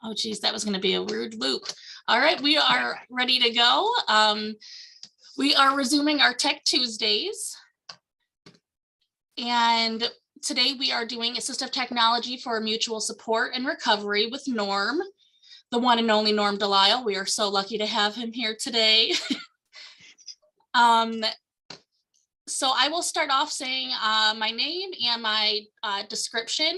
Oh, geez, that was going to be a rude loop. All right, we are ready to go. We are resuming our Tech Tuesdays. And today we are doing assistive technology for mutual support and recovery with Norm, the one and only Norm DeLisle. We are so lucky to have him here today. So I will start off saying my name and my description.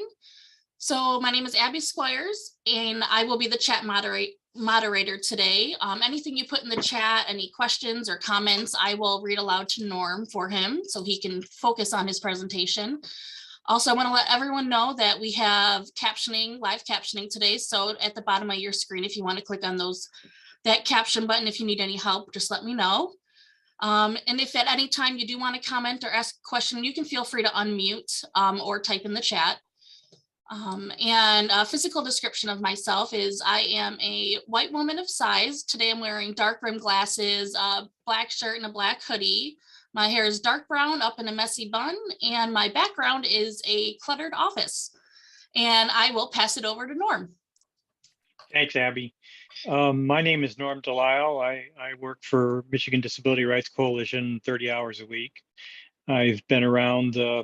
So my name is Abby Squires, and I will be the chat moderator today. Anything you put in the chat, any questions or comments, I will read aloud to Norm for him so he can focus on his presentation. Also, I want to let everyone know that we have captioning, live captioning today. So at the bottom of your screen, if you want to click on that caption button, if you need any help, just let me know. And if at any time you do want to comment or ask a question, you can feel free to unmute or type in the chat. And a physical description of myself is I am a white woman of size. Today I'm wearing dark rimmed glasses, a black shirt and a black hoodie. My hair is dark brown up in a messy bun, and my background is a cluttered office. And I will pass it over to Norm. Thanks, Abby. My name is Norm DeLisle. I work for Michigan Disability Rights Coalition 30 hours a week. I've been around the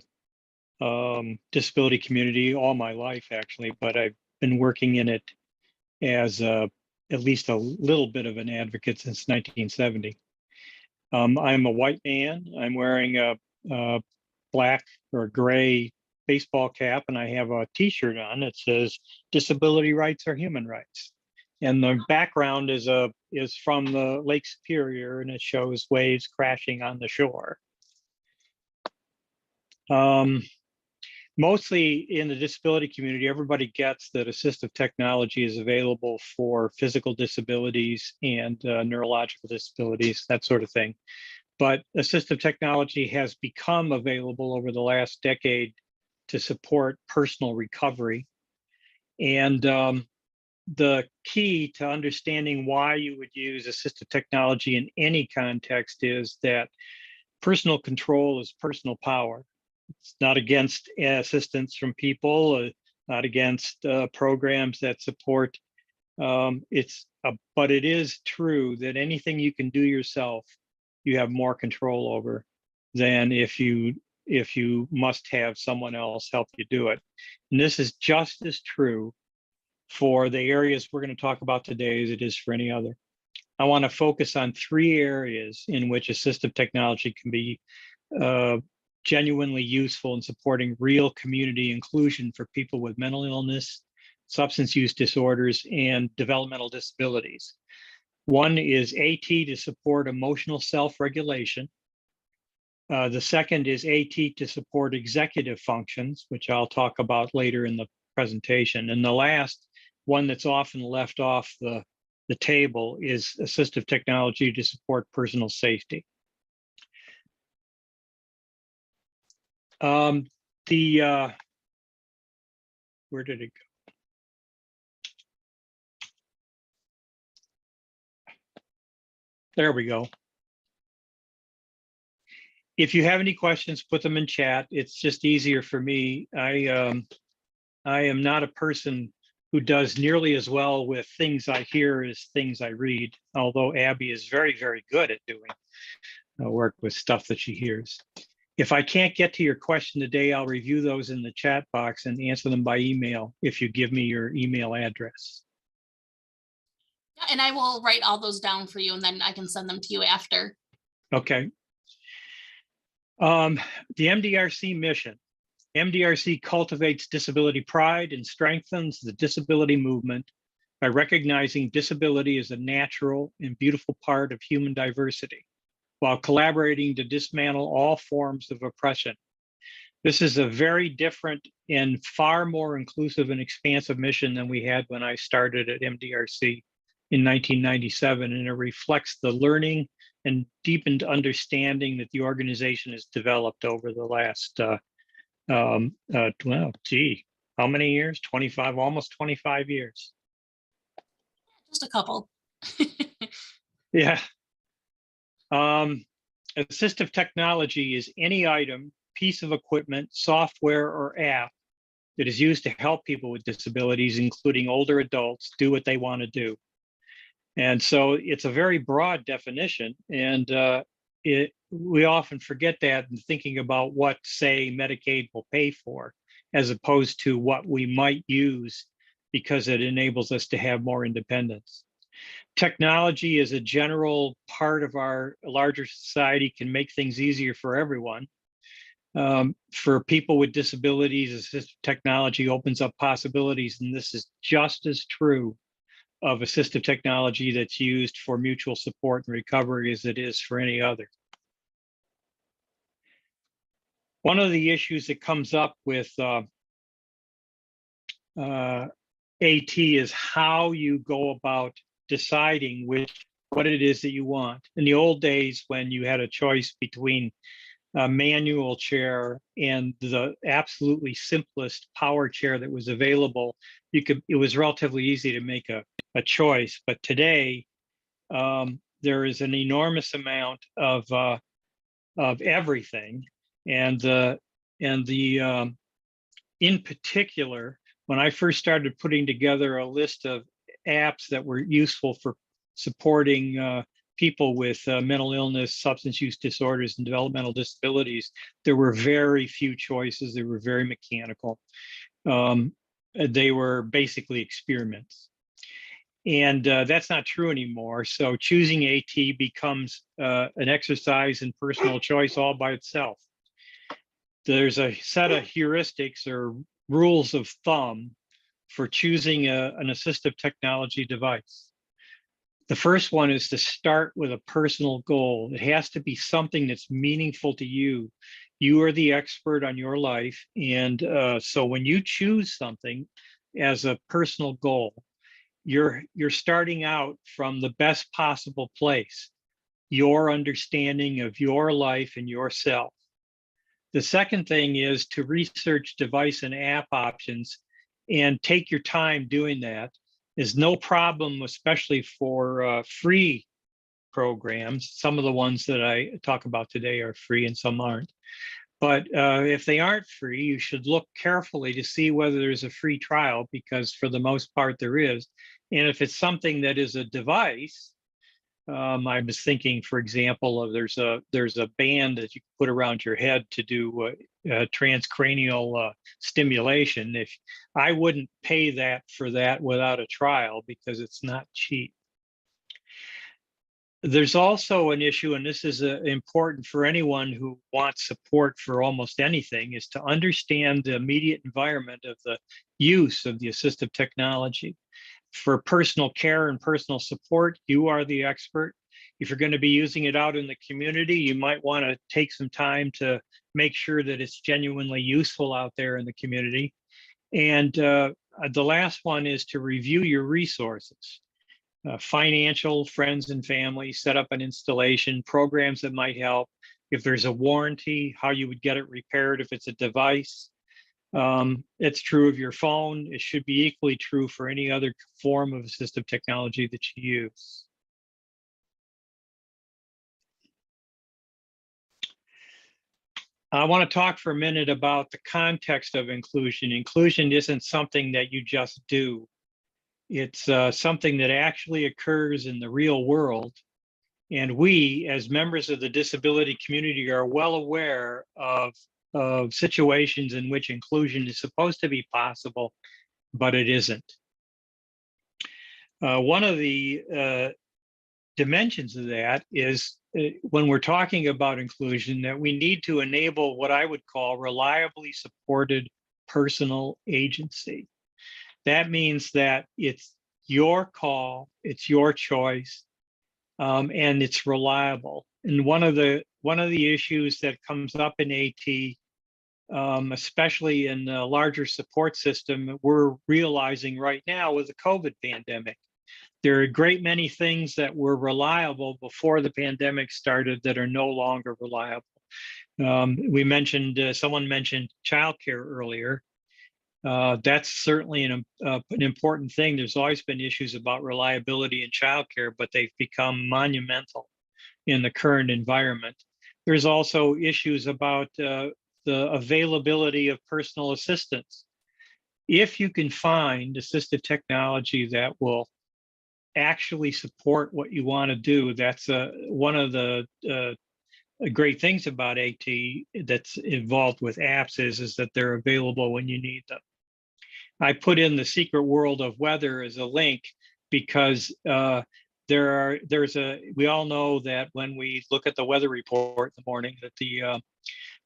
disability community all my life, actually, but I've been working in it as at least a little bit of an advocate since 1970. I'm a white man. I'm wearing a black or gray baseball cap, and I have a t-shirt on that says disability rights are human rights. And the background is from the Lake Superior, and it shows waves crashing on the shore. Mostly in the disability community, everybody gets that assistive technology is available for physical disabilities and neurological disabilities, that sort of thing. But assistive technology has become available over the last decade to support personal recovery. And the key to understanding why you would use assistive technology in any context is that personal control is personal power. It's not against assistance from people, not against programs that support. But it is true that anything you can do yourself, you have more control over than if you must have someone else help you do it. And this is just as true for the areas we're going to talk about today as it is for any other. I want to focus on 3 areas in which assistive technology can be genuinely useful in supporting real community inclusion for people with mental illness, substance use disorders, and developmental disabilities. One is AT to support emotional self-regulation. The second is AT to support executive functions, which I'll talk about later in the presentation. And the last one that's often left off the table is assistive technology to support personal safety. Where did it go? There we go. If you have any questions, put them in chat. It's just easier for me. I am not a person who does nearly as well with things I hear as things I read, although Abby is very, very good at doing work with stuff that she hears. If I can't get to your question today, I'll review those in the chat box and answer them by email if you give me your email address. And I will write all those down for you, and then I can send them to you after. Okay. The MDRC mission. MDRC cultivates disability pride and strengthens the disability movement by recognizing disability as a natural and beautiful part of human diversity, while collaborating to dismantle all forms of oppression. This is a very different and far more inclusive and expansive mission than we had when I started at MDRC in 1997, and it reflects the learning and deepened understanding that the organization has developed over the last, well, gee, how many years? 25, almost 25 years. Just a couple. Yeah. Assistive technology is any item, piece of equipment, software, or app that is used to help people with disabilities, including older adults, do what they want to do. And so it's a very broad definition, and we often forget that in thinking about what, say, Medicaid will pay for, as opposed to what we might use because it enables us to have more independence. Technology is a general part of our larger society, can make things easier for everyone. For people with disabilities, assistive technology opens up possibilities, and this is just as true of assistive technology that's used for mutual support and recovery as it is for any other. One of the issues that comes up with AT is how you go about deciding what it is that you want. In the old days, when you had a choice between a manual chair and the absolutely simplest power chair that was available, it was relatively easy to make a choice. But today, there is an enormous amount of everything, and in particular, when I first started putting together a list of apps that were useful for supporting people with mental illness, substance use disorders, and developmental disabilities, there were very few choices. They were very mechanical. They were basically experiments. And that's not true anymore. So choosing AT becomes an exercise in personal choice all by itself. There's a set of heuristics or rules of thumb for choosing an assistive technology device. The first one is to start with a personal goal. It has to be something that's meaningful to you. You are the expert on your life. And so when you choose something as a personal goal, you're starting out from the best possible place, your understanding of your life and yourself. The second thing is to research device and app options and take your time doing that. There's no problem, especially for free programs. Some of the ones that I talk about today are free and some aren't. But if they aren't free, you should look carefully to see whether there's a free trial, because for the most part there is. And if it's something that is a device, I was thinking, for example, there's a band that you can put around your head to do transcranial stimulation. If I wouldn't pay for that without a trial, because it's not cheap. There's also an issue, and this is important for anyone who wants support for almost anything, is to understand the immediate environment of the use of the assistive technology. For personal care and personal support, you are the expert. If you're going to be using it out in the community, you might want to take some time to make sure that it's genuinely useful out there in the community. And the last one is to review your resources. Financial, friends and family, set up an installation, programs that might help. If there's a warranty, how you would get it repaired if it's a device. It's true of your phone. It should be equally true for any other form of assistive technology that you use. I want to talk for a minute about the context of inclusion. Inclusion isn't something that you just do. It's something that actually occurs in the real world. And we, as members of the disability community, are well aware of situations in which inclusion is supposed to be possible, but it isn't. One of the dimensions of that is when we're talking about inclusion, that we need to enable what I would call reliably supported personal agency. That means that it's your call, it's your choice, and it's reliable. And one of the issues that comes up in AT, especially in the larger support system, we're realizing right now with the COVID pandemic, there are a great many things that were reliable before the pandemic started that are no longer reliable. We mentioned, someone mentioned childcare earlier. That's certainly an important thing. There's always been issues about reliability in childcare, but they've become monumental in the current environment. There's also issues about the availability of personal assistance. if you can find assistive technology that will actually support what you want to do, that's one of the great things about AT that's involved with apps is that they're available when you need them. I put in the secret world of weather as a link because we all know that when we look at the weather report in the morning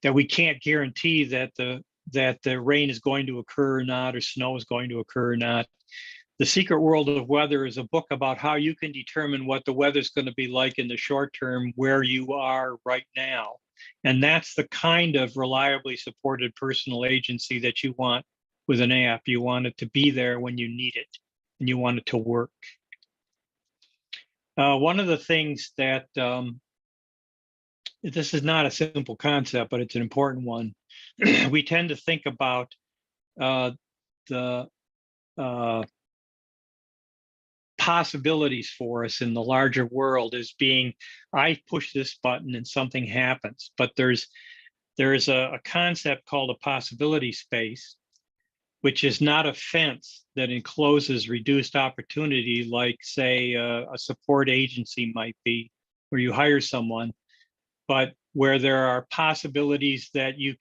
that we can't guarantee that the rain is going to occur or not, or snow is going to occur or not. The Secret World of Weather is a book about how you can determine what the weather's going to be like in the short term where you are right now. And that's the kind of reliably supported personal agency that you want with an app. You want it to be there when you need it, and you want it to work. One of the things that, this is not a simple concept, but it's an important one. We tend to think about the possibilities for us in the larger world as being, I push this button and something happens. But there's a concept called a possibility space, which is not a fence that encloses reduced opportunity, like, say, a support agency might be, where you hire someone, but where there are possibilities that you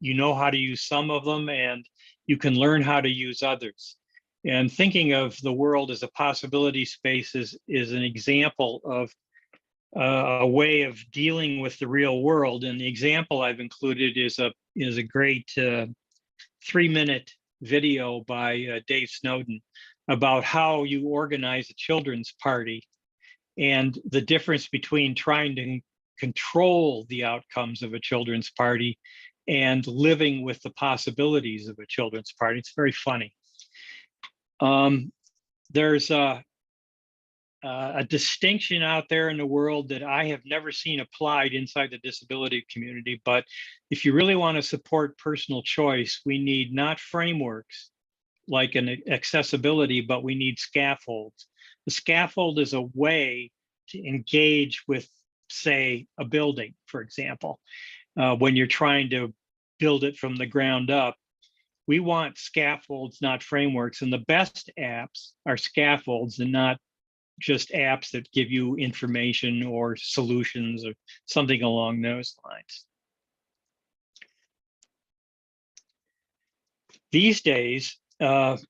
know how to use some of them, and you can learn how to use others. And thinking of the world as a possibility space is an example of a way of dealing with the real world. And the example I've included is a great 3-minute video by Dave Snowden about how you organize a children's party, and the difference between trying to control the outcomes of a children's party and living with the possibilities of a children's party. It's very funny. There's a distinction out there in the world that I have never seen applied inside the disability community. But if you really want to support personal choice, we need not frameworks like an accessibility, but we need scaffolds. The scaffold is a way to engage with, say, a building, for example, when you're trying to build it from the ground up. We want scaffolds, not frameworks. And the best apps are scaffolds and not just apps that give you information or solutions or something along those lines. These days,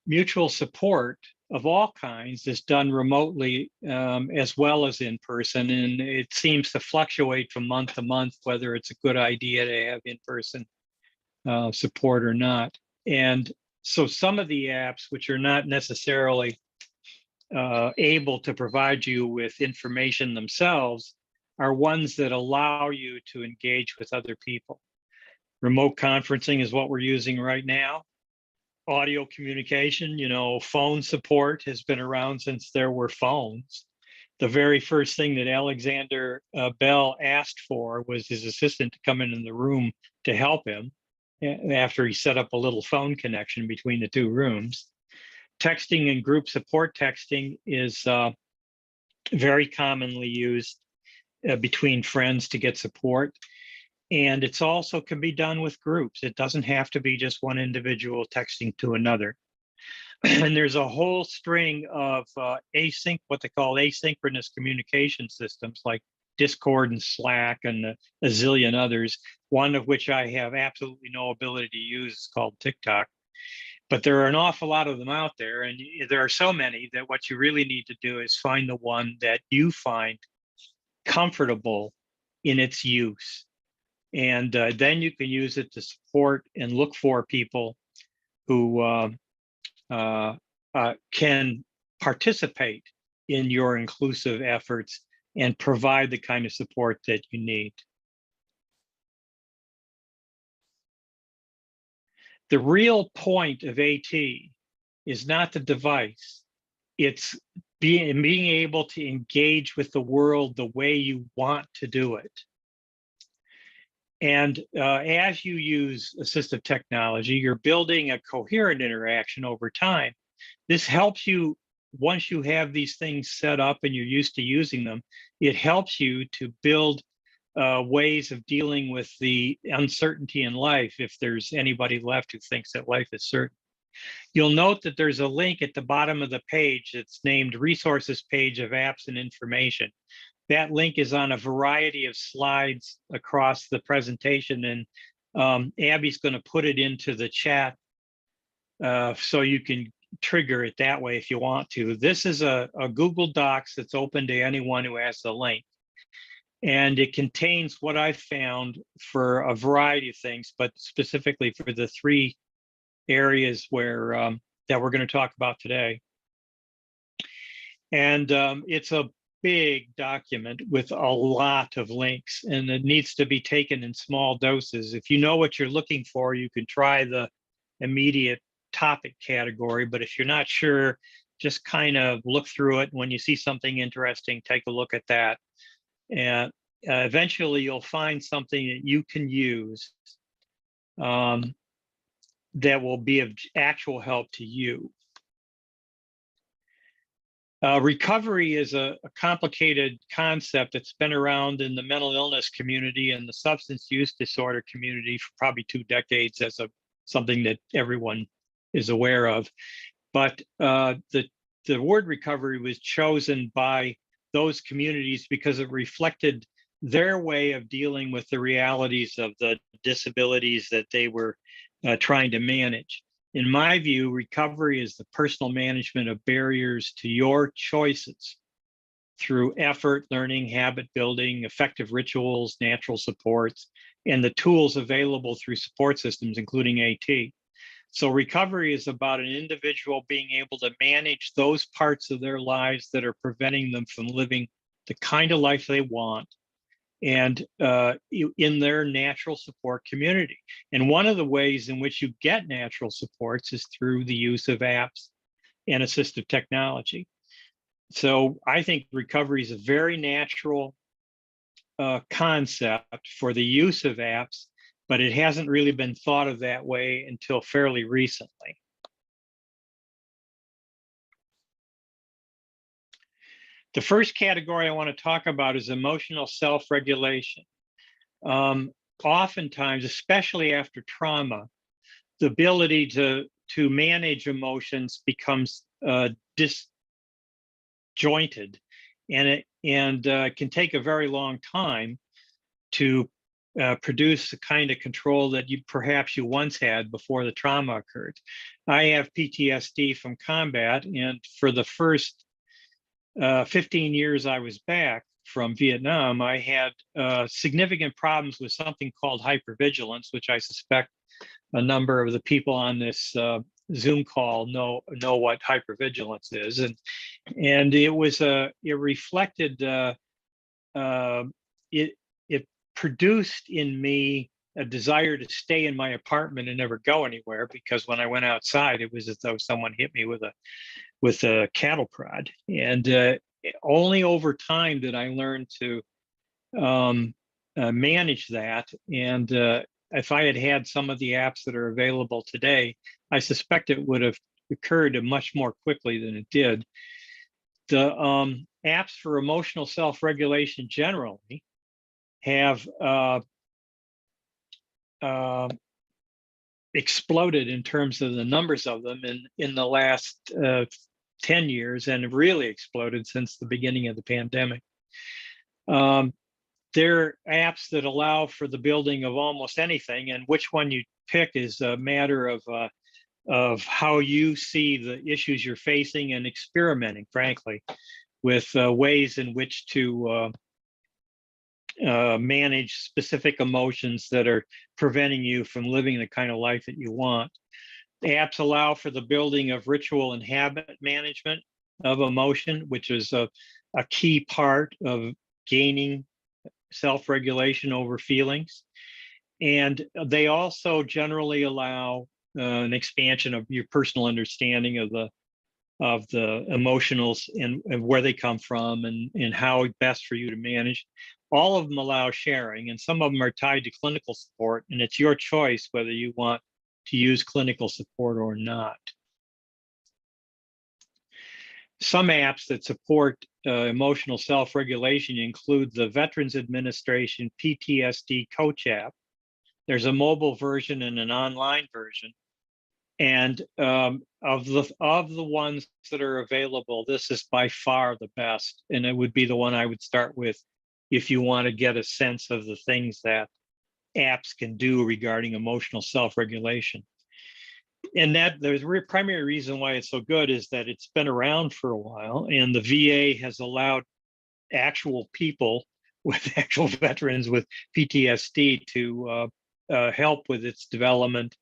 mutual support of all kinds is done remotely as well as in person. And it seems to fluctuate from month to month whether it's a good idea to have in-person support or not. And so some of the apps, which are not necessarily able to provide you with information themselves, are ones that allow you to engage with other people. Remote conferencing is what we're using right now. Audio communication, phone support has been around since there were phones. The very first thing that Alexander Bell asked for was his assistant to come in the room to help him after he set up a little phone connection between the two rooms. Texting and group support texting is very commonly used between friends to get support. And it's also can be done with groups. It doesn't have to be just one individual texting to another. And there's a whole string of what they call asynchronous communication systems like Discord and Slack and a zillion others, one of which I have absolutely no ability to use. Is called TikTok. But there are an awful lot of them out there, and there are so many that what you really need to do is find the one that you find comfortable in its use. And then you can use it to support and look for people who can participate in your inclusive efforts and provide the kind of support that you need. The real point of AT is not the device. It's being able to engage with the world the way you want to do it. And as you use assistive technology, you're building a coherent interaction over time. This helps you, once you have these things set up and you're used to using them, it helps you to build ways of dealing with the uncertainty in life, if there's anybody left who thinks that life is certain. You'll note that there's a link at the bottom of the page that's named Resources page of apps and information. That link is on a variety of slides across the presentation, and Abby's going to put it into the chat so you can trigger it that way if you want to. This is a Google Docs that's open to anyone who has the link. And it contains what I found for a variety of things, but specifically for the three areas where that we're going to talk about today. And it's a big document with a lot of links, and it needs to be taken in small doses. If you know what you're looking for, you can try the immediate topic category, but if you're not sure, just kind of look through it. When you see something interesting, take a look at that. And eventually you'll find something that you can use that will be of actual help to you. Recovery is a complicated concept that's been around in the mental illness community and the substance use disorder community for probably 2 decades as something that everyone is aware of. But the word recovery was chosen by those communities because it reflected their way of dealing with the realities of the disabilities that they were trying to manage. In my view, recovery is the personal management of barriers to your choices through effort, learning, habit building, effective rituals, natural supports, and the tools available through support systems, including AT. So recovery is about an individual being able to manage those parts of their lives that are preventing them from living the kind of life they want, and in their natural support community. And one of the ways in which you get natural supports is through the use of apps and assistive technology. So I think recovery is a very natural concept for the use of apps, but it hasn't really been thought of that way until fairly recently. The first category I want to talk about is emotional self-regulation. Oftentimes, especially after trauma, the ability to manage emotions becomes disjointed, and it can take a very long time to produce the kind of control that perhaps you once had before the trauma occurred. I have PTSD from combat, and for the first 15 years I was back from Vietnam, I had significant problems with something called hypervigilance, which I suspect a number of the people on this Zoom call know what hypervigilance is, and it reflected it produced in me a desire to stay in my apartment and never go anywhere, because when I went outside, it was as though someone hit me with a cattle prod. And only over time did I learn to manage that. And if I had had some of the apps that are available today, I suspect it would have occurred much more quickly than it did. The apps for emotional self-regulation generally have exploded in terms of the numbers of them in the last 10 years, and have really exploded since the beginning of the pandemic. They're apps that allow for the building of almost anything, and which one you pick is a matter of how you see the issues you're facing, and experimenting, frankly, with ways in which to manage specific emotions that are preventing you from living the kind of life that you want. The apps allow for the building of ritual and habit management of emotion, which is a key part of gaining self-regulation over feelings. And they also generally allow an expansion of your personal understanding of the emotionals and where they come from, and how best for you to manage. All of them allow sharing, and some of them are tied to clinical support, and it's your choice whether you want to use clinical support or not. Some apps that support emotional self-regulation include the Veterans Administration PTSD Coach app. There's a mobile version and an online version. And of the ones that are available, this is by far the best, and it would be the one I would start with if you want to get a sense of the things that apps can do regarding emotional self-regulation. And that the primary reason why it's so good is that it's been around for a while, and the VA has allowed actual people with actual veterans with PTSD to help with its development.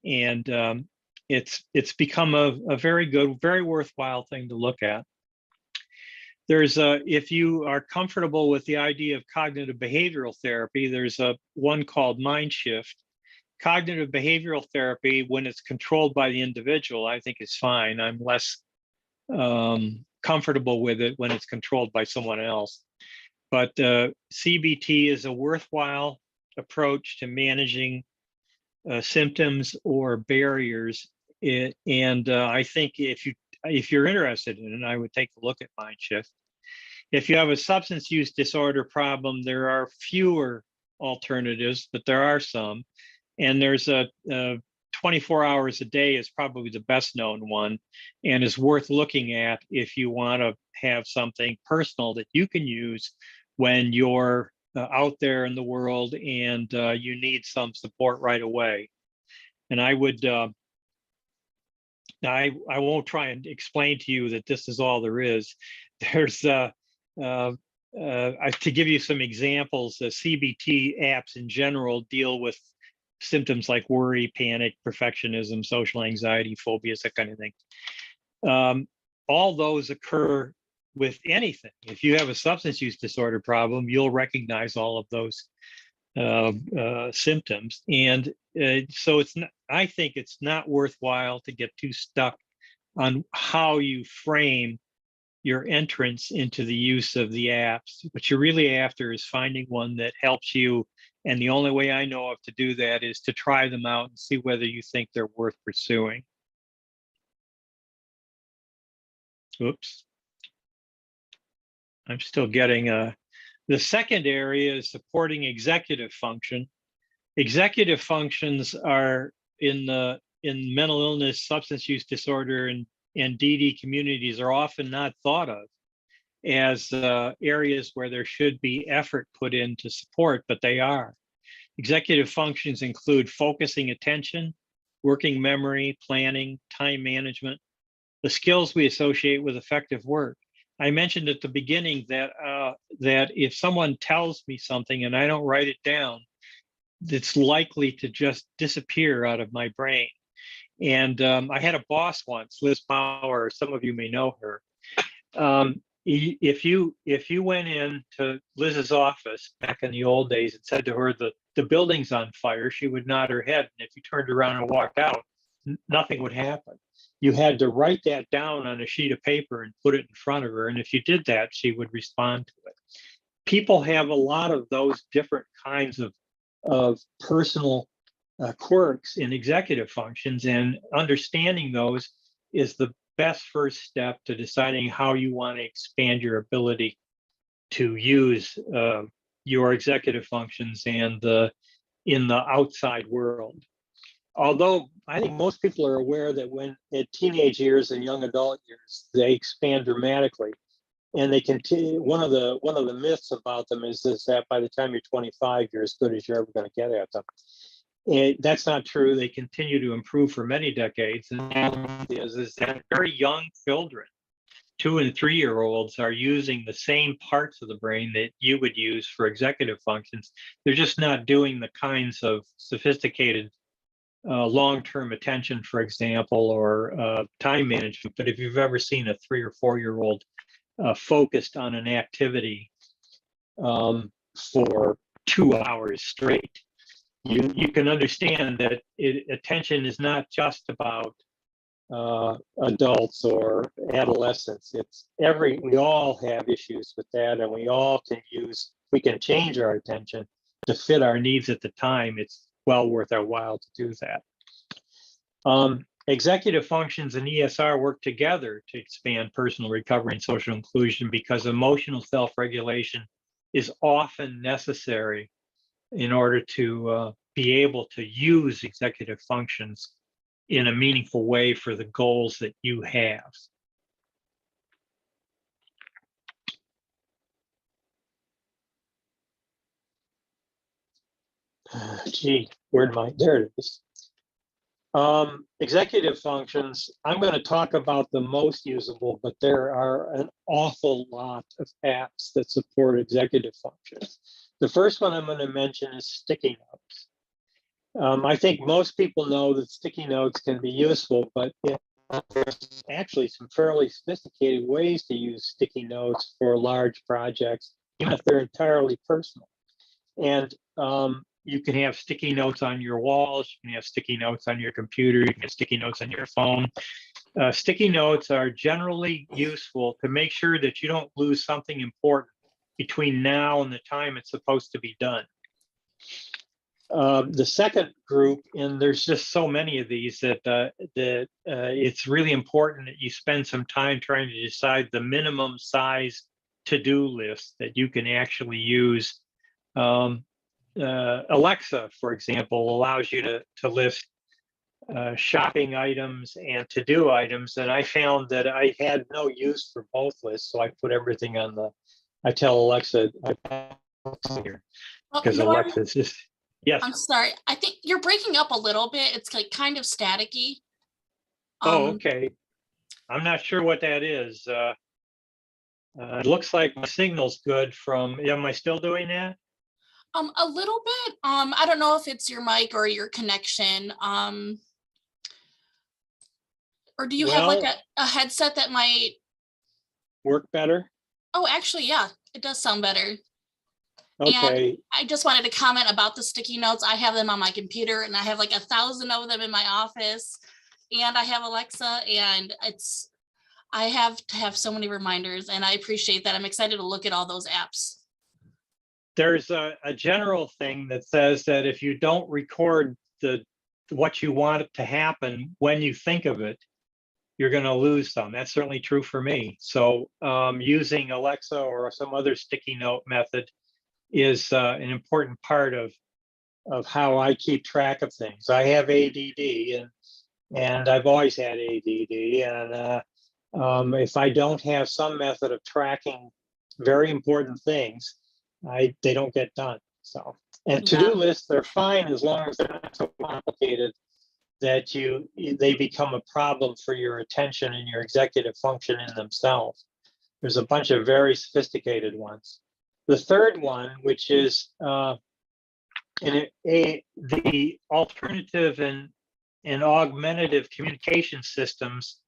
And it's become a very good, very worthwhile thing to look at. There's if you are comfortable with the idea of cognitive behavioral therapy, there's one called Mind Shift. Cognitive behavioral therapy, when it's controlled by the individual, I think is fine. I'm less comfortable with it when it's controlled by someone else. But CBT is a worthwhile approach to managing symptoms or barriers. I think if you're interested in it, I would take a look at Mind Shift. If you have a substance use disorder problem, there are fewer alternatives, but there are some. And there's a 24 hours a day is probably the best known one, and is worth looking at if you want to have something personal that you can use when you're out there in the world and you need some support right away. And I would, I won't try and explain to you that this is all there is. There's, to give you some examples, CBT apps in general deal with symptoms like worry, panic, perfectionism, social anxiety, phobias, that kind of thing. All those occur with anything. If you have a substance use disorder problem, you'll recognize all of those symptoms. And so it's not, I think it's not worthwhile to get too stuck on how you frame your entrance into the use of the apps. What you're really after is finding one that helps you. And the only way I know of to do that is to try them out and see whether you think they're worth pursuing. Oops. I'm still getting the second area is supporting executive function. Executive functions are in mental illness, substance use disorder, and DD communities are often not thought of as areas where there should be effort put in to support, but they are. Executive functions include focusing attention, working memory, planning, time management, the skills we associate with effective work. I mentioned at the beginning that that if someone tells me something and I don't write it down, it's likely to just disappear out of my brain. And I had a boss once, Liz Bauer. Some of you may know her. If you went in to Liz's office back in the old days and said to her the building's on fire, she would nod her head. And if you turned around and walked out, nothing would happen. You had to write that down on a sheet of paper and put it in front of her. And if you did that, she would respond to it. People have a lot of those different kinds of personal quirks in executive functions, and understanding those is the best first step to deciding how you want to expand your ability to use your executive functions and in the outside world. Although I think most people are aware that when at teenage years and young adult years, they expand dramatically, and they continue. One of the myths about them is that by the time you're 25, you're as good as you're ever going to get at them. And that's not true. They continue to improve for many decades. And is that very young children, 2- and 3-year-olds, are using the same parts of the brain that you would use for executive functions. They're just not doing the kinds of sophisticated long-term attention, for example, or time management. But if you've ever seen a 3- or 4-year-old focused on an activity for 2 hours straight, you can understand that attention is not just about adults or adolescents. We all have issues with that, and we can change our attention to fit our needs at the time. It's well worth our while to do that. Executive functions and ESR work together to expand personal recovery and social inclusion, because emotional self-regulation is often necessary in order to be able to use executive functions in a meaningful way for the goals that you have. Gee, there it is. Executive functions, I'm going to talk about the most usable, but there are an awful lot of apps that support executive functions. The first one I'm going to mention is sticky notes. I think most people know that sticky notes can be useful, but there's actually some fairly sophisticated ways to use sticky notes for large projects, even if they're entirely personal. And you can have sticky notes on your walls, you can have sticky notes on your computer, you can have sticky notes on your phone. Sticky notes are generally useful to make sure that you don't lose something important between now and the time it's supposed to be done. The second group, and there's just so many of these that it's really important that you spend some time trying to decide the minimum size to-do list that you can actually use. Alexa, for example, allows you to list shopping items and to-do items, and I found that I had no use for both lists, so I put everything on I tell Alexa, because Alexa's just, yes. I'm sorry, I think you're breaking up a little bit. It's like kind of staticky. Okay. I'm not sure what that is. It looks like my signal's good am I still doing that? A little bit. I don't know if it's your mic or your connection. Or do you have like a headset that might work better? Oh, actually, yeah, it does sound better. Okay. And I just wanted to comment about the sticky notes. I have them on my computer, and I have like 1,000 of them in my office, and I have Alexa, and I have to have so many reminders, and I appreciate that. I'm excited to look at all those apps. There's a general thing that says that if you don't record what you want it to happen when you think of it, you're going to lose some. That's certainly true for me. So using Alexa or some other sticky note method is an important part of how I keep track of things. I have ADD, and I've always had ADD, and if I don't have some method of tracking very important things, they don't get done. So, and to-do lists, they're fine as long as they're not so complicated that they become a problem for your attention and your executive function in themselves. There's a bunch of very sophisticated ones. The third one, which is the alternative and augmentative communication systems,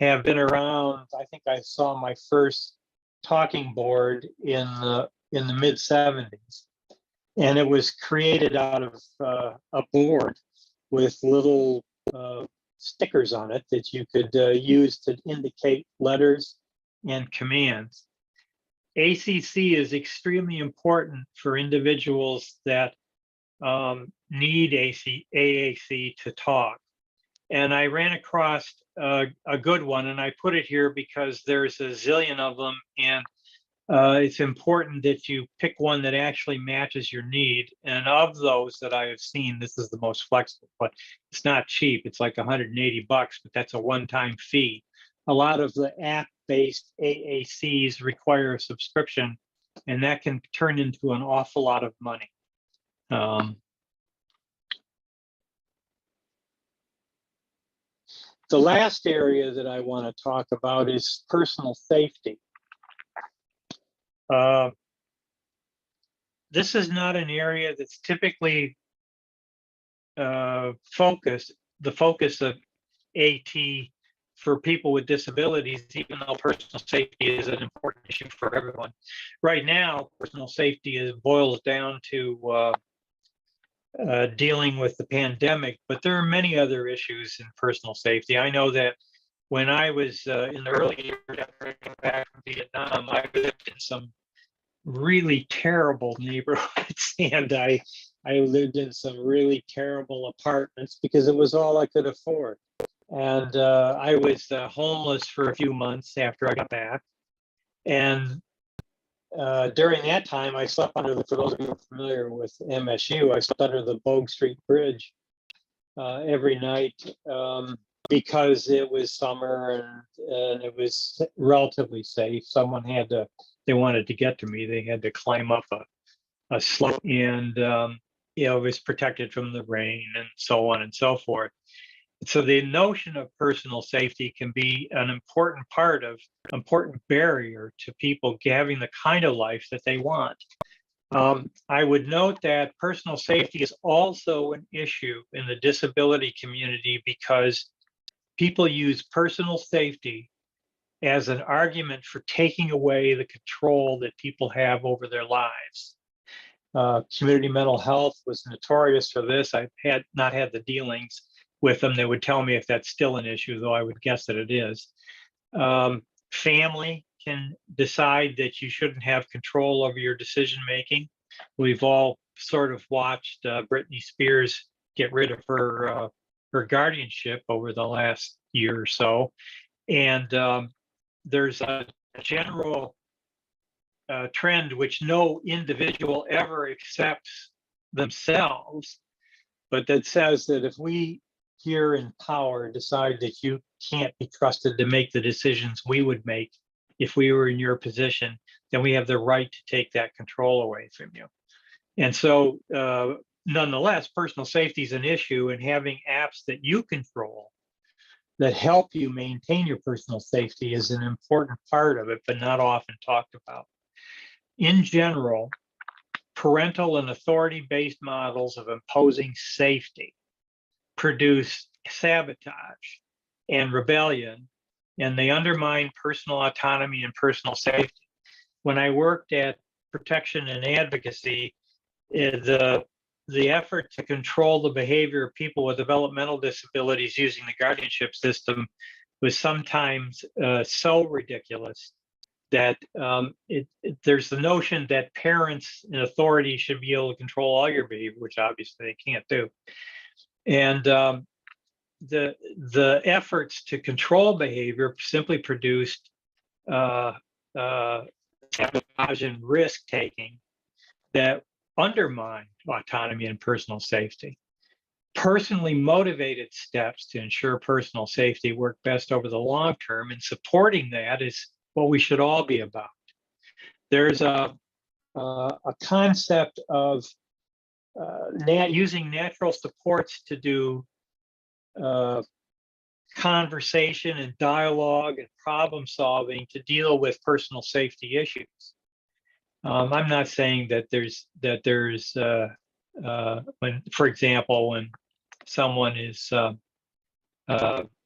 have been around. I think I saw my first talking board in the mid-70s, and it was created out of a board with little stickers on it that you could use to indicate letters and commands. ACC is extremely important for individuals that need AAC to talk. And I ran across a good one, and I put it here because there's a zillion of them, and it's important that you pick one that actually matches your need. And of those that I have seen, this is the most flexible, but it's not cheap. It's like $180, but that's a one-time fee. A lot of the app-based AACs require a subscription, and that can turn into an awful lot of money. The last area that I want to talk about is personal safety. This is not an area that's typically the focus of AT for people with disabilities, even though personal safety is an important issue for everyone. Right now, personal safety boils down to dealing with the pandemic, but there are many other issues in personal safety. I know that when I was in the early years after I came back from Vietnam, I lived in some really terrible neighborhoods, and I lived in some really terrible apartments because it was all I could afford. And I was homeless for a few months after I got back. And during that time, I slept under for those of you who are familiar with MSU, I slept under the Bogue Street Bridge every night because it was summer and it was relatively safe. They wanted to get to me. They had to climb up a slope and, it was protected from the rain and so on and so forth. So the notion of personal safety can be an important barrier to people having the kind of life that they want. I would note that personal safety is also an issue in the disability community because people use personal safety as an argument for taking away the control that people have over their lives. Community mental health was notorious for this. I've not had the dealings with them. They would tell me if that's still an issue, though I would guess that it is. Family can decide that you shouldn't have control over your decision making. We've all sort of watched Britney Spears get rid of her guardianship over the last year or so, and there's a general trend which no individual ever accepts themselves, but that says that if we here in power decide that you can't be trusted to make the decisions we would make if we were in your position, then we have the right to take that control away from you. And so nonetheless, personal safety is an issue, and having apps that you control that help you maintain your personal safety is an important part of it, but not often talked about. In general, parental and authority-based models of imposing safety produce sabotage and rebellion, and they undermine personal autonomy and personal safety. When I worked at Protection and Advocacy, the effort to control the behavior of people with developmental disabilities using the guardianship system was sometimes so ridiculous that there's the notion that parents and authority should be able to control all your behavior, which obviously they can't do. And the efforts to control behavior simply produced sabotage and risk taking that undermine autonomy and personal safety. Personally motivated steps to ensure personal safety work best over the long term, and supporting that is what we should all be about. There's a concept of using natural supports to do conversation and dialogue and problem solving to deal with personal safety issues. I'm not saying that there's when, for example, when someone is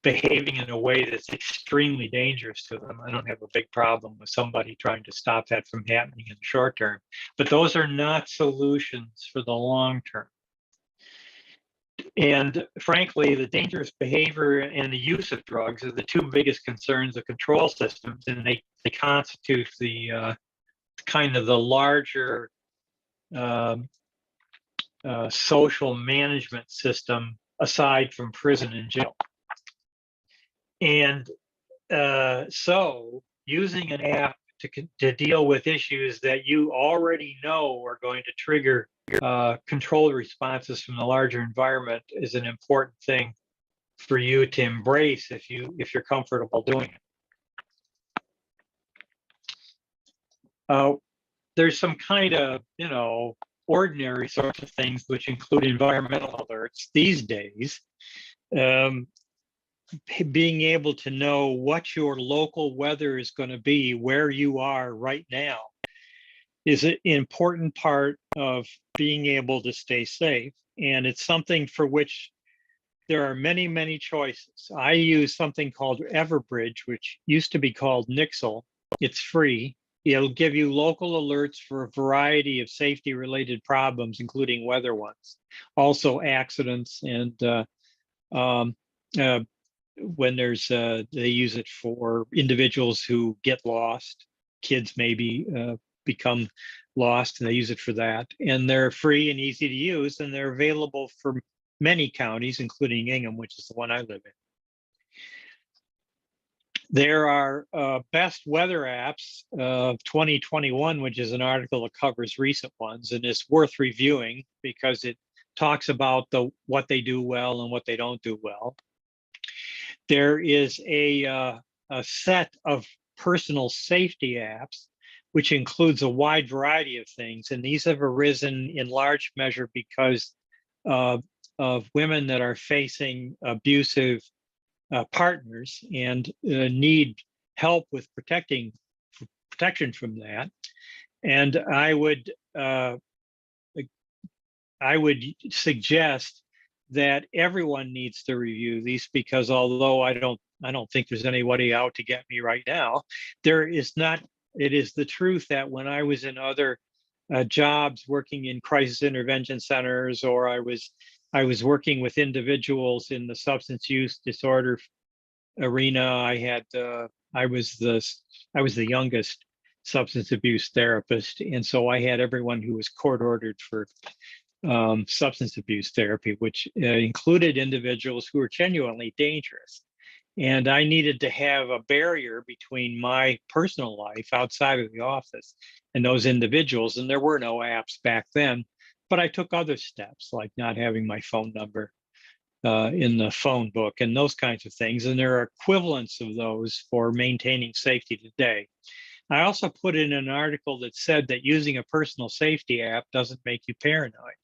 behaving in a way that's extremely dangerous to them, I don't have a big problem with somebody trying to stop that from happening in the short term, but those are not solutions for the long term. And frankly, the dangerous behavior and the use of drugs are the two biggest concerns of control systems, and they constitute the kind of the larger social management system aside from prison and jail. And so using an app to deal with issues that you already know are going to trigger controlled responses from the larger environment is an important thing for you to embrace if you're comfortable doing it. There's some kind of, ordinary sorts of things which include environmental alerts these days. Being able to know what your local weather is going to be where you are right now is an important part of being able to stay safe. And it's something for which there are many, many choices. I use something called Everbridge, which used to be called Nixle. It's free. It'll give you local alerts for a variety of safety related problems, including weather ones, also accidents. And when there's, they use it for individuals who get lost, kids maybe become lost, and they use it for that. And they're free and easy to use, and they're available for many counties, including Ingham, which is the one I live in. There are best weather apps of 2021, which is an article that covers recent ones, and it's worth reviewing because it talks about what they do well and what they don't do well. There is a set of personal safety apps, which includes a wide variety of things. And these have arisen in large measure because of women that are facing abusive partners and need help with protection from that. And I would suggest that everyone needs to review these, because although I don't think there's anybody out to get me right now, there is not. It is the truth that when I was in other jobs working in crisis intervention centers, or I was working with individuals in the substance use disorder arena, I was the youngest substance abuse therapist, and so I had everyone who was court ordered for substance abuse therapy, which included individuals who were genuinely dangerous. And I needed to have a barrier between my personal life outside of the office and those individuals. And there were no apps back then, but I took other steps, like not having my phone number in the phone book and those kinds of things. And there are equivalents of those for maintaining safety today. I also put in an article that said that using a personal safety app doesn't make you paranoid.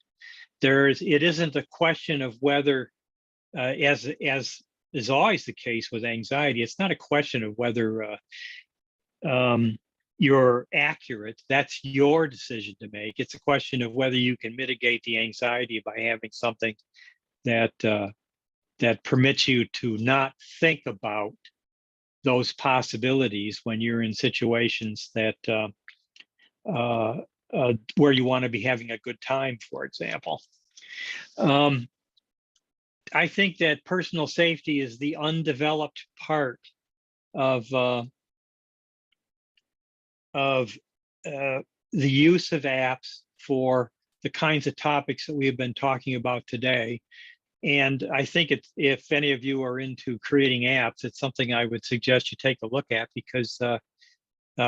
It isn't a question of whether, as is always the case with anxiety, it's not a question of whether you're accurate. That's your decision to make. It's a question of whether you can mitigate the anxiety by having something that permits you to not think about those possibilities when you're in situations that where you want to be having a good time, for example. I think that personal safety is the undeveloped part of the use of apps for the kinds of topics that we have been talking about today. And I think if any of you are into creating apps, it's something I would suggest you take a look at, because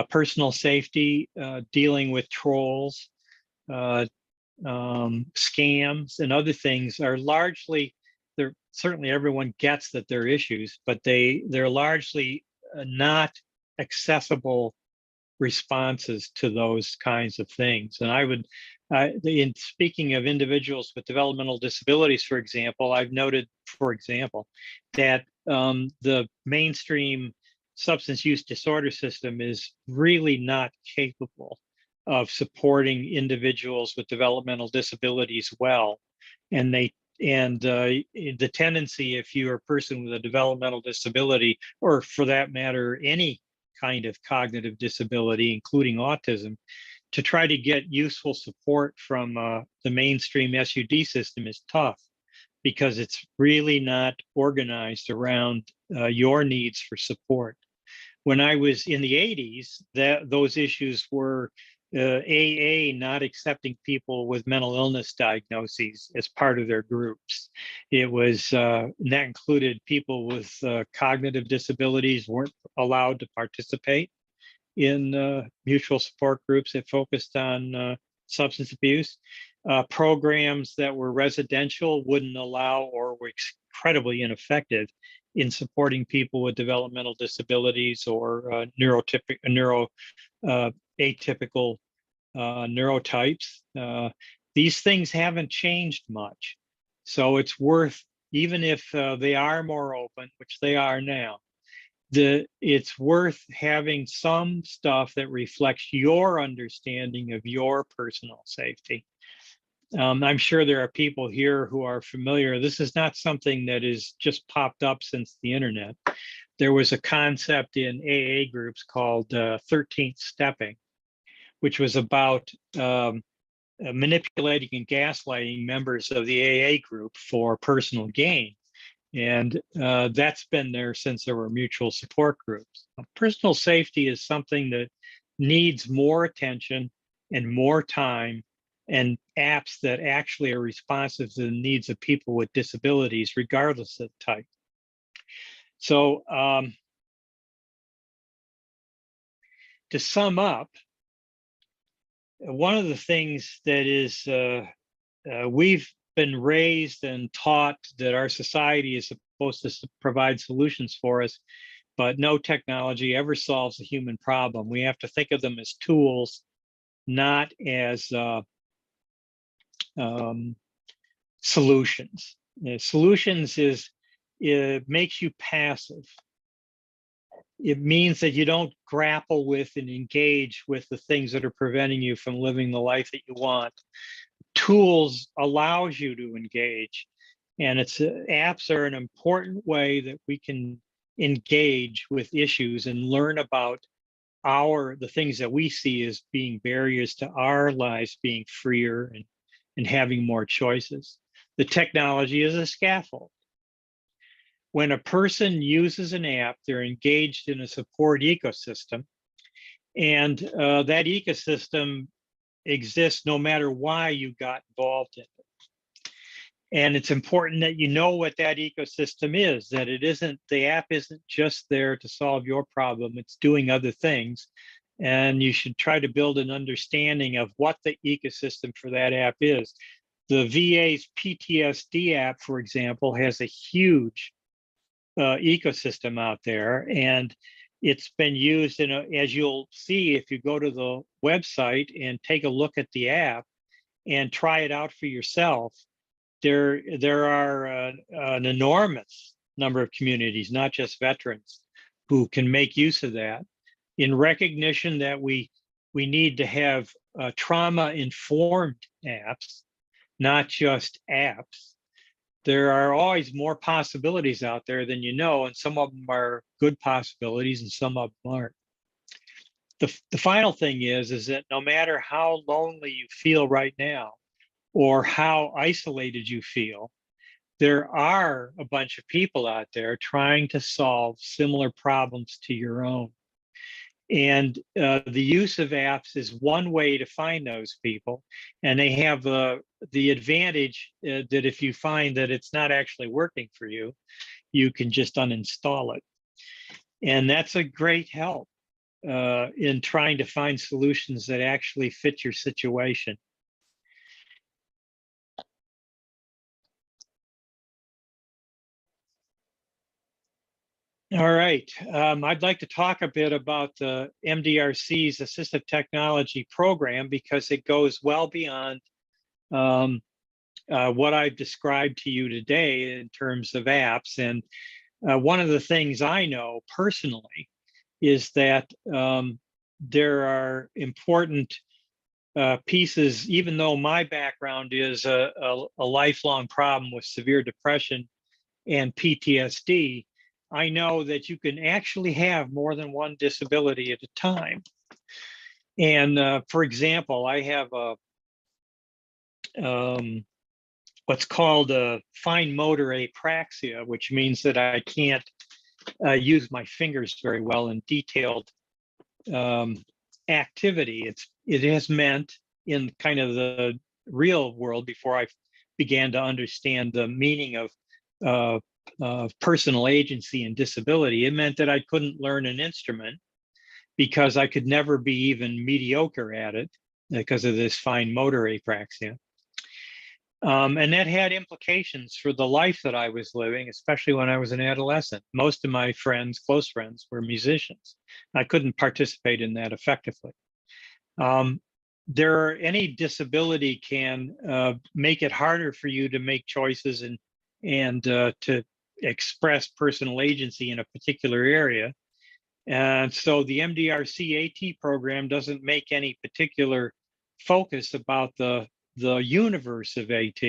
personal safety, dealing with trolls, scams, and other things are largely, certainly everyone gets that they're issues, but they're largely not accessible responses to those kinds of things. And I would, in speaking of individuals with developmental disabilities, for example, I've noted, for example, that the mainstream substance use disorder system is really not capable of supporting individuals with developmental disabilities well. And the tendency, if you're a person with a developmental disability, or for that matter, any kind of cognitive disability, including autism, to try to get useful support from the mainstream SUD system is tough, because it's really not organized around your needs for support. When I was in the 80s, those issues were AA not accepting people with mental illness diagnoses as part of their groups. It was, that included people with cognitive disabilities weren't allowed to participate in mutual support groups that focused on substance abuse. Programs that were residential wouldn't allow, or were incredibly ineffective in supporting people with developmental disabilities or atypical neurotypes. These things haven't changed much. So it's worth, even if they are more open, which they are now, it's worth having some stuff that reflects your understanding of your personal safety. I'm sure there are people here who are familiar. This is not something that is just popped up since the internet. There was a concept in AA groups called 13th stepping, which was about manipulating and gaslighting members of the AA group for personal gain. And that's been there since there were mutual support groups. Personal safety is something that needs more attention and more time, and apps that actually are responsive to the needs of people with disabilities, regardless of type. So to sum up, one of the things that is we've been raised and taught that our society is supposed to provide solutions for us, but no technology ever solves a human problem. We have to think of them as tools, not as solutions. Solutions it makes you passive. It means that you don't grapple with and engage with the things that are preventing you from living the life that you want. Tools allows you to engage, and apps are an important way that we can engage with issues and learn about the things that we see as being barriers to our lives being freer and having more choices. The technology is a scaffold. When a person uses an app, they're engaged in a support ecosystem, and that ecosystem exists no matter why you got involved in it. And it's important that you know what that ecosystem is, that the app isn't just there to solve your problem, it's doing other things. And you should try to build an understanding of what the ecosystem for that app is. The VA's PTSD app, for example, has a huge ecosystem out there, and it's been used as you'll see if you go to the website and take a look at the app and try it out for yourself. There are an enormous number of communities, not just veterans, who can make use of that in recognition that we need to have trauma-informed apps, not just apps. There are always more possibilities out there than you know, and some of them are good possibilities and some of them aren't. The final thing is that no matter how lonely you feel right now or how isolated you feel, there are a bunch of people out there trying to solve similar problems to your own. And the use of apps is one way to find those people. And they have the advantage that if you find that it's not actually working for you, you can just uninstall it. And that's a great help in trying to find solutions that actually fit your situation. All right, I'd like to talk a bit about the MDRC's assistive technology program because it goes well beyond what I've described to you today in terms of apps. And one of the things I know personally is that there are important pieces, even though my background is a lifelong problem with severe depression and PTSD, I know that you can actually have more than one disability at a time. And for example, I have what's called a fine motor apraxia, which means that I can't use my fingers very well in detailed activity. It has meant in kind of the real world, before I began to understand the meaning of personal agency and disability, it meant that I couldn't learn an instrument because I could never be even mediocre at it because of this fine motor apraxia. And that had implications for the life that I was living, especially when I was an adolescent. Most of my friends, close friends, were musicians. I couldn't participate in that effectively. Any disability can make it harder for you to make choices and to express personal agency in a particular area. And so the MDRC AT program doesn't make any particular focus about the universe of AT.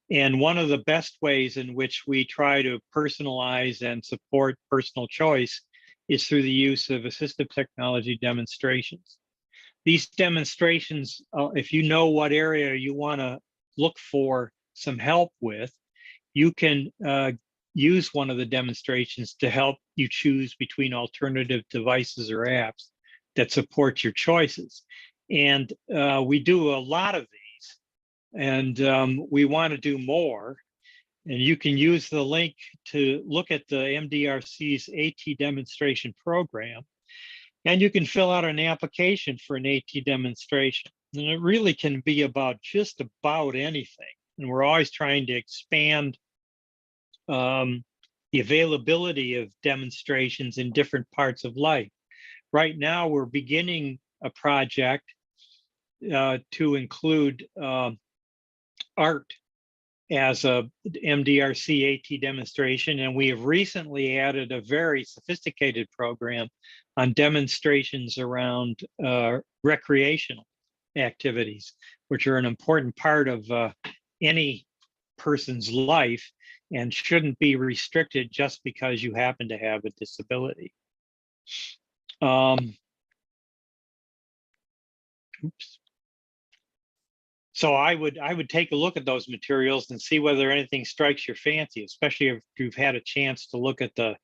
And one of the best ways in which we try to personalize and support personal choice is through the use of assistive technology demonstrations. These demonstrations, if you know what area you want to look for some help with, you can use one of the demonstrations to help you choose between alternative devices or apps that support your choices. And we do a lot of these, and we want to do more. And you can use the link to look at the MDRC's AT demonstration program, and you can fill out an application for an AT demonstration. And it really can be about just about anything. and we're always trying to expand the availability of demonstrations in different parts of life. Right now, we're beginning a project to include art as a MDRC AT demonstration, and we have recently added a very sophisticated program on demonstrations around recreational activities, which are an important part of any person's life and shouldn't be restricted just because you happen to have a disability. Oops. So I would take a look at those materials and see whether anything strikes your fancy, especially if you've had a chance to look at the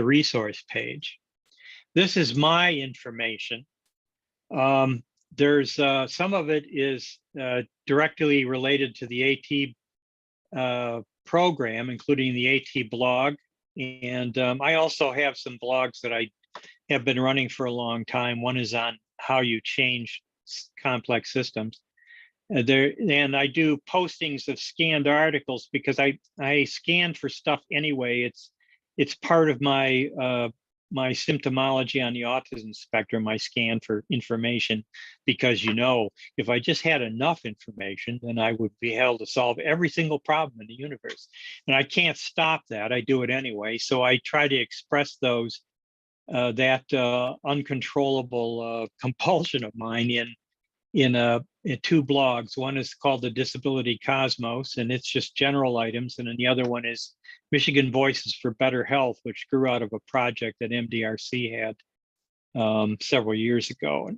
resource page. This is my information. There's some of it is directly related to the AT program, including the AT blog. And I also have some blogs that I have been running for a long time. One is on how you change complex systems. And I do postings of scanned articles because I scan for stuff anyway. It's part of my my symptomology on the autism spectrum. I scan for information because, you know, if I just had enough information, then I would be able to solve every single problem in the universe. And I can't stop that. I do it anyway. So I try to express those that uncontrollable compulsion of mine in two blogs. One is called the Disability Cosmos, and it's just general items. And then the other one is Michigan Voices for Better Health, which grew out of a project that MDRC had several years ago.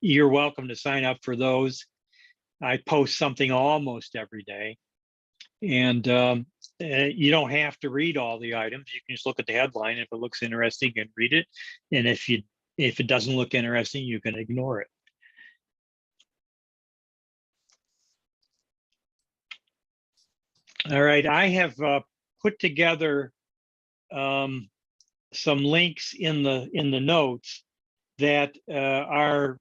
You're welcome to sign up for those. I post something almost every day. And you don't have to read all the items. You can just look at the headline. If it looks interesting, you can read it. And if it doesn't look interesting, you can ignore it. All right, I have put together some links in the notes that are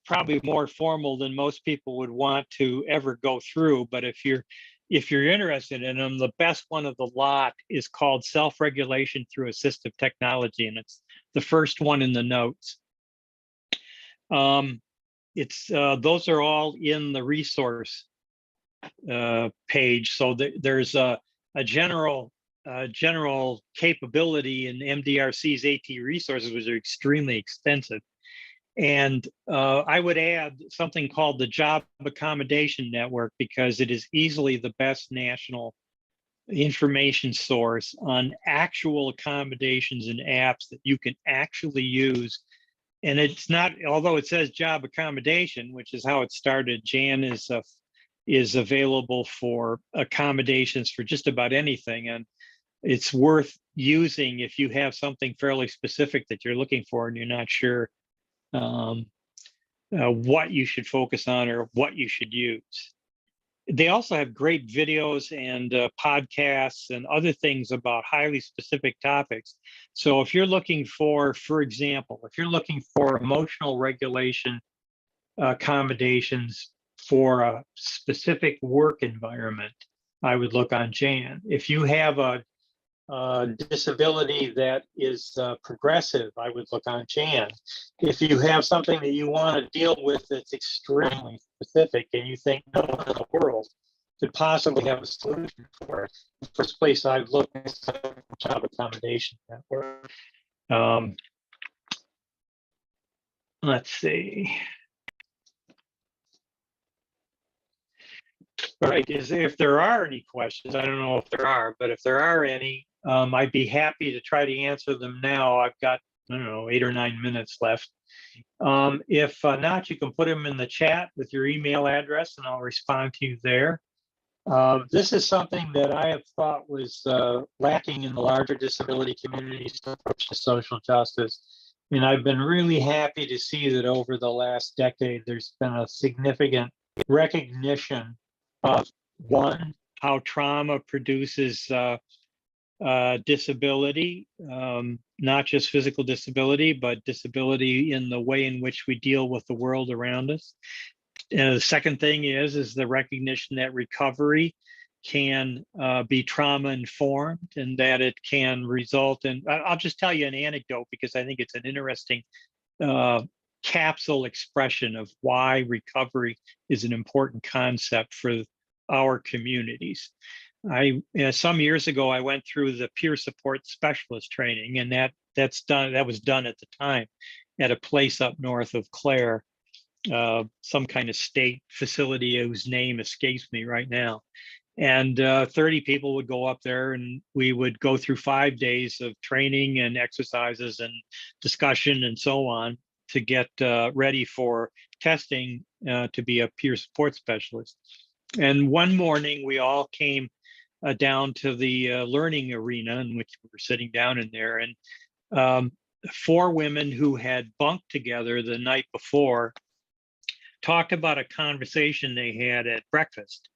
probably more formal than most people would want to ever go through. But if you're interested in them, the best one of the lot is called Self-Regulation Through Assistive Technology, and it's the first one in the notes. Those are all in the resource page. So there's a general capability in MDRC's AT resources, which are extremely extensive. And I would add something called the Job Accommodation Network, because it is easily the best national information source on actual accommodations and apps that you can actually use. And it's not, although it says job accommodation, which is how it started, Jan is available for accommodations for just about anything. And it's worth using if you have something fairly specific that you're looking for and you're not sure what you should focus on or what you should use. They also have great videos and podcasts and other things about highly specific topics. So if you're looking for example, if you're looking for emotional regulation accommodations for a specific work environment, I would look on Jan. If you have a disability that is progressive, I would look on Jan. If you have something that you want to deal with that's extremely specific and you think no one in the world could possibly have a solution for it, the first place I'd look is the Job Accommodation Network. Let's see. All right, if there are any questions, I don't know if there are, but if there are any, I'd be happy to try to answer them now. I've got, I don't know, 8 or 9 minutes left. If not, you can put them in the chat with your email address and I'll respond to you there. This is something that I have thought was lacking in the larger disability community's approach to social justice. And I've been really happy to see that over the last decade, there's been a significant recognition of, one, how trauma produces disability, not just physical disability, but disability in the way in which we deal with the world around us. The second thing is the recognition that recovery can be trauma informed, and that it can result in, I'll just tell you an anecdote because I think it's an interesting capsule expression of why recovery is an important concept for our communities. Some years ago, I went through the peer support specialist training, and that was done at the time at a place up north of Clare, some kind of state facility whose name escapes me right now. And 30 people would go up there, and we would go through 5 days of training and exercises and discussion and so on to get ready for testing to be a peer support specialist. And one morning we all came down to the learning arena in which we were sitting down in there, and 4 women who had bunked together the night before talked about a conversation they had at breakfast.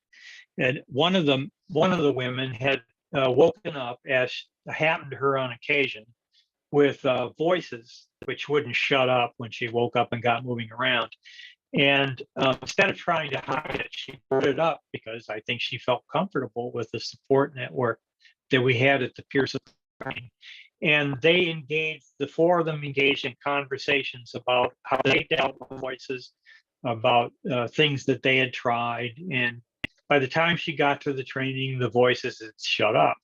And one of the women had woken up, as happened to her on occasion, with voices which wouldn't shut up when she woke up and got moving around. And instead of trying to hide it, she brought it up because I think she felt comfortable with the support network that we had at the peer support. And they engaged, the 4 of them engaged in conversations about how they dealt with voices, about things that they had tried. And by the time she got to the training, the voices had shut up.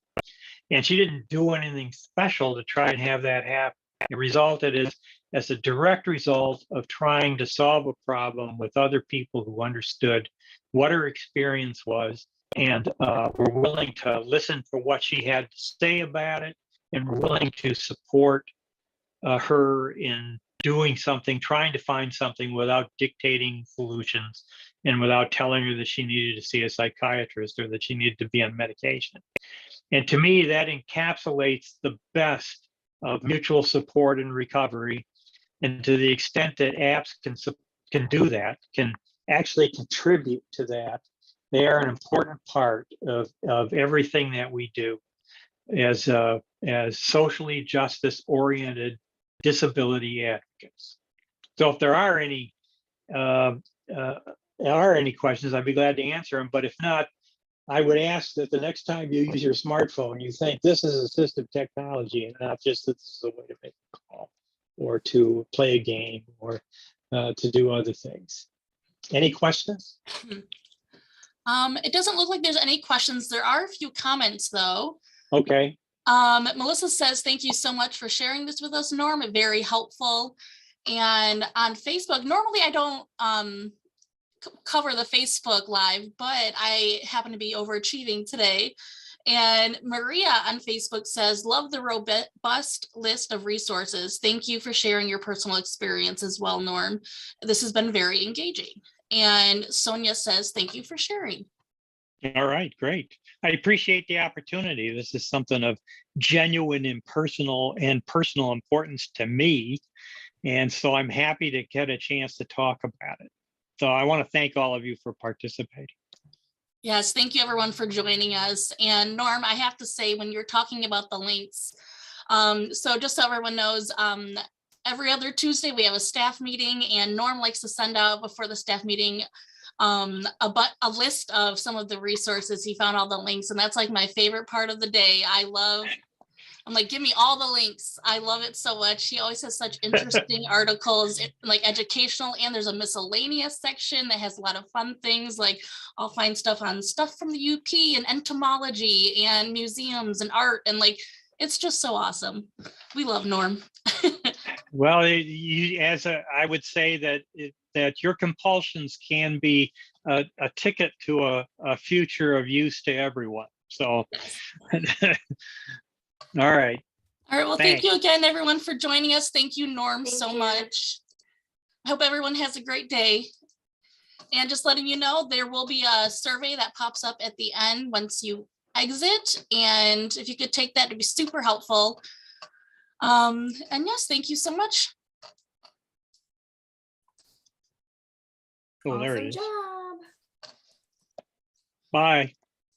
And she didn't do anything special to try and have that happen. It resulted as a direct result of trying to solve a problem with other people who understood what her experience was and were willing to listen for what she had to say about it, and were willing to support her in doing something, trying to find something without dictating solutions and without telling her that she needed to see a psychiatrist or that she needed to be on medication. And to me, that encapsulates the best of mutual support and recovery. And to the extent that apps can do that, can actually contribute to that, they are an important part of everything that we do as socially justice-oriented disability advocates. So if there are any questions, I'd be glad to answer them. But if not, I would ask that the next time you use your smartphone, you think this is assistive technology and not just that this is a way to make a call or to play a game or to do other things. Any questions? It doesn't look like there's any questions. There are a few comments though. Okay. Melissa says, thank you so much for sharing this with us, Norm. Very helpful. And on Facebook, normally I don't cover the Facebook Live, but I happen to be overachieving today. And Maria on Facebook says, love the robust list of resources. Thank you for sharing your personal experience as well, Norm. This has been very engaging. And Sonia says, thank you for sharing. All right, great. I appreciate the opportunity. This is something of genuine and personal importance to me. And so I'm happy to get a chance to talk about it. So I want to thank all of you for participating. Yes, thank you everyone for joining us. And Norm, I have to say, when you're talking about the links, so just so everyone knows, every other Tuesday we have a staff meeting, and Norm likes to send out before the staff meeting a list of some of the resources. He found all the links, and that's like my favorite part of the day. I'm like, give me all the links. I love it so much. He always has such interesting articles, like educational, and there's a miscellaneous section that has a lot of fun things. Like I'll find stuff from the UP and entomology and museums and art, and like, it's just so awesome. We love Norm. Well, I would say that your compulsions can be a ticket to a future of use to everyone. So. Yes. All right. All right. Well, thank you again, everyone, for joining us. Thank you, Norm, so much. I hope everyone has a great day. And just letting you know, there will be a survey that pops up at the end once you exit. And if you could take that, it'd be super helpful. And yes, thank you so much. Oh, there it is. Awesome job. Bye.